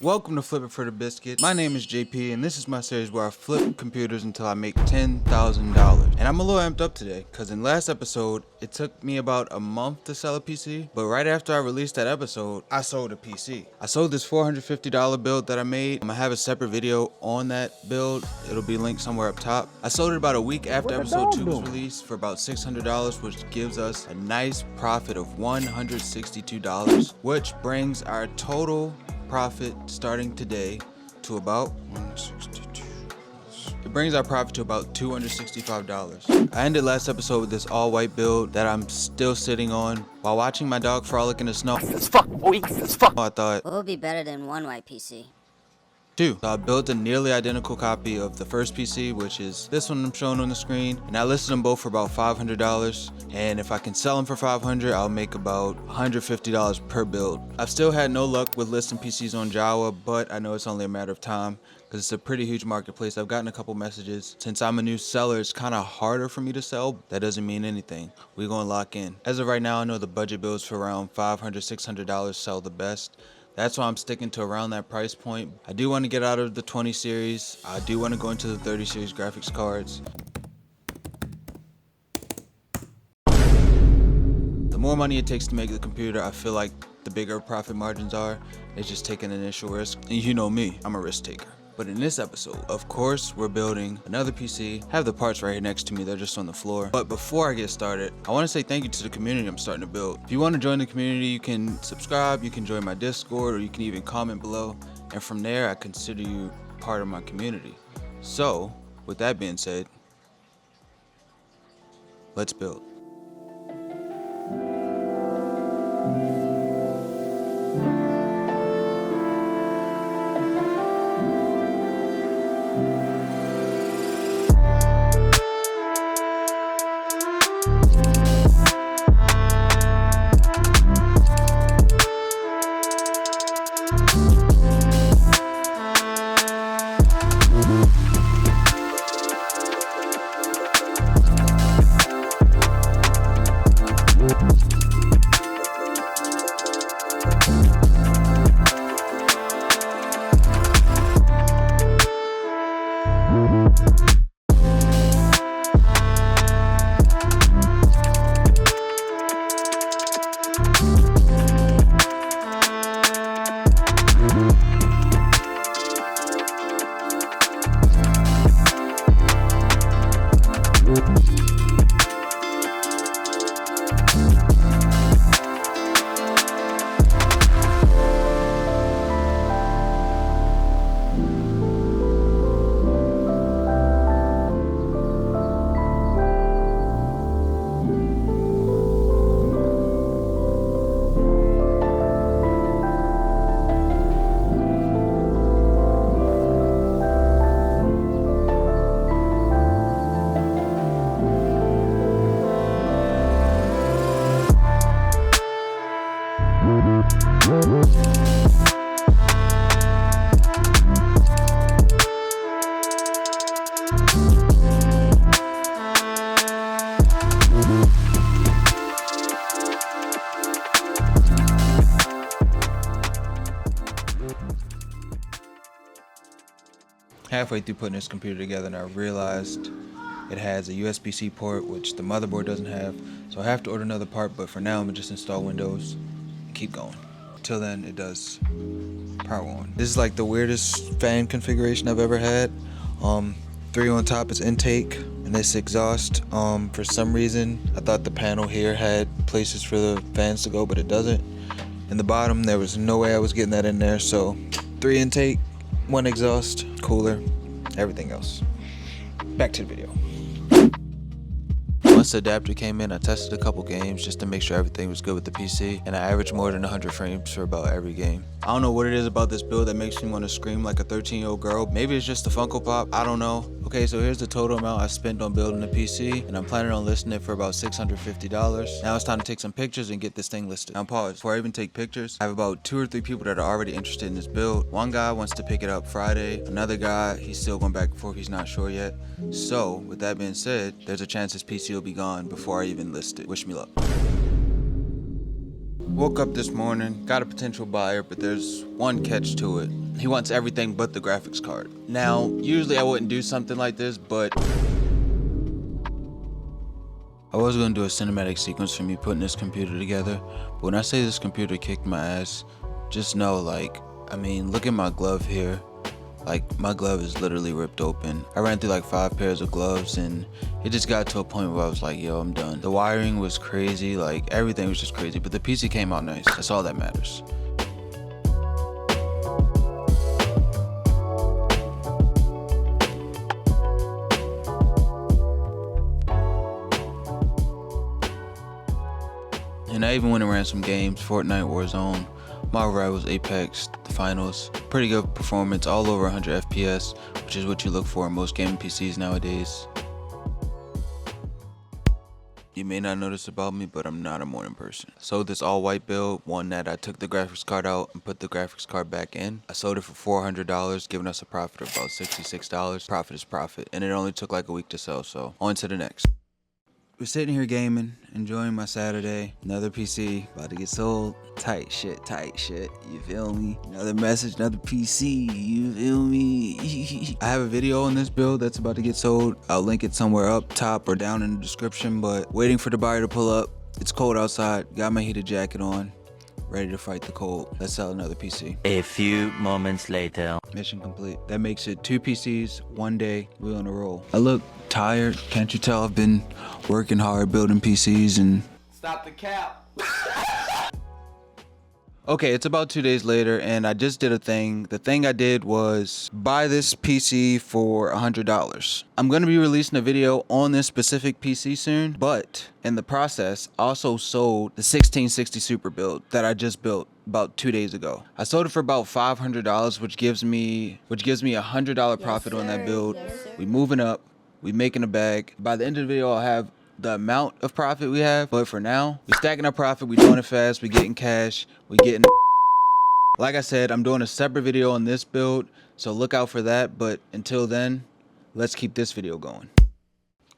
Welcome to Flip It for the Biscuit. My name is JP and this is my series where I flip computers until I make $10,000. And I'm a little amped up today because in last episode, it took me about a month to sell a PC. But right after I released that episode, I sold a PC. I sold this $450 build that I made. I have a separate video on that build. It'll be linked somewhere up top. I sold it about a week after episode 2 was released for about $600, which gives us a nice profit of $162, which brings our total profit starting today to about 162. It brings our profit to about $265. I ended last episode with this all white build that I'm still sitting on while watching my dog frolic in the snow. I thought, what would be better than one white PC? So I built a nearly identical copy of the first PC, which is this one I'm showing on the screen, and I listed them both for about $500, and if I can sell them for $500, I'll make about $150 per build. I've still had no luck with listing PCs on Java, but I know it's only a matter of time because it's a pretty huge marketplace. I've gotten a couple messages. Since I'm a new seller, it's kind of harder for me to sell. That doesn't mean anything. We're gonna lock in. As of right now, I know the budget builds for around $500, $600 sell the best. That's why I'm sticking to around that price point. I do want to get out of the 20 series. I do want to go into the 30 series graphics cards. The more money it takes to make the computer, I feel like the bigger profit margins are. It's just taking an initial risk. And you know me, I'm a risk taker. But in this episode, of course, we're building another PC. I have the parts right here next to me, they're just on the floor. But before I get started, I want to say thank you to the community I'm starting to build. If you want to join the community, you can subscribe, you can join my Discord, or you can even comment below. And from there, I consider you part of my community. So, with that being said, let's build. Halfway through putting this computer together, and I realized it has a USB-C port, which the motherboard doesn't have, so I have to order another part, but for now I'm gonna just install Windows and keep going. Till then, it does power on. This is like the weirdest fan configuration I've ever had. 3 on top is intake, and this exhaust. For some reason, I thought the panel here had places for the fans to go, but it doesn't. In the bottom, there was no way I was getting that in there, so 3 intake, 1 exhaust, cooler, everything else. Back to the video. Once the adapter came in, I tested a couple games just to make sure everything was good with the PC, and I averaged more than 100 frames for about every game. I don't know what it is about this build that makes me want to scream like a 13-year-old girl. Maybe it's just the Funko Pop, I don't know. Okay, so here's the total amount I spent on building the PC, and I'm planning on listing it for about $650. Now it's time to take some pictures and get this thing listed. Now pause, before I even take pictures, I have about 2 or 3 people that are already interested in this build. One guy wants to pick it up Friday. Another guy, he's still going back and forth, he's not sure yet. So, with that being said, there's a chance this PC will be gone before I even list it. Wish me luck. Woke up this morning, got a potential buyer, but there's one catch to it. He wants everything but the graphics card. Now, usually I wouldn't do something like this, but I was gonna do a cinematic sequence for me putting this computer together. But when I say this computer kicked my ass, just know, like, I mean, look at my glove here. Like, my glove is literally ripped open. I ran through like 5 pairs of gloves and it just got to a point where I was like, yo, I'm done. The wiring was crazy, like everything was just crazy, but the PC came out nice. That's all that matters. And I even went and ran some games, Fortnite, Warzone, Marvel Rivals, Apex, the finals. Pretty good performance, all over 100 FPS, which is what you look for in most gaming PCs nowadays. You may not notice about me, but I'm not a morning person. I sold this all white build, one that I took the graphics card out and put the graphics card back in. I sold it for $400, giving us a profit of about $66. Profit is profit, and it only took like a week to sell, so on to the next. We're sitting here gaming, enjoying my Saturday. Another PC about to get sold. Tight shit, you feel me? Another message, another PC, you feel me? I have a video on this build that's about to get sold. I'll link it somewhere up top or down in the description, but waiting for the buyer to pull up. It's cold outside, got my heated jacket on, ready to fight the cold. Let's sell another PC. A few moments later. Mission complete. That makes it 2 PCs, 1 day, we on a roll. I look tired, can't you tell? I've been working hard building PCs and... Stop the cap. Okay, it's about 2 days later and I just did a thing. The thing I did was buy this PC for $100. I'm gonna be releasing a video on this specific PC soon, but in the process, I also sold the 1660 Super build that I just built about 2 days ago. I sold it for about $500, which gives me $100 profit on that build. We moving up, we making a bag. By the end of the video, I'll have the amount of profit we have, but for now, we stacking our profit, we doing it fast, we getting cash, we getting... Like I said, I'm doing a separate video on this build, so look out for that, but until then, let's keep this video going.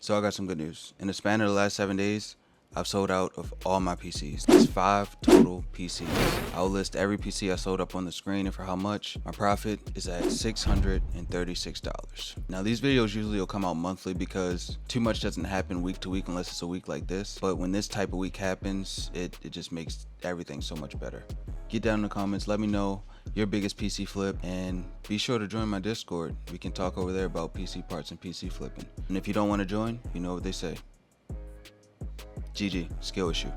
So I got some good news. In the span of the last 7 days, I've sold out of all my PCs. That's 5 total PCs. I'll list every PC I sold up on the screen and for how much. My profit is at $636. Now these videos usually will come out monthly because too much doesn't happen week to week unless it's a week like this. But when this type of week happens, it just makes everything so much better. Get down in the comments, let me know your biggest PC flip, and be sure to join my Discord. We can talk over there about PC parts and PC flipping. And if you don't want to join, you know what they say. GG, skill issue.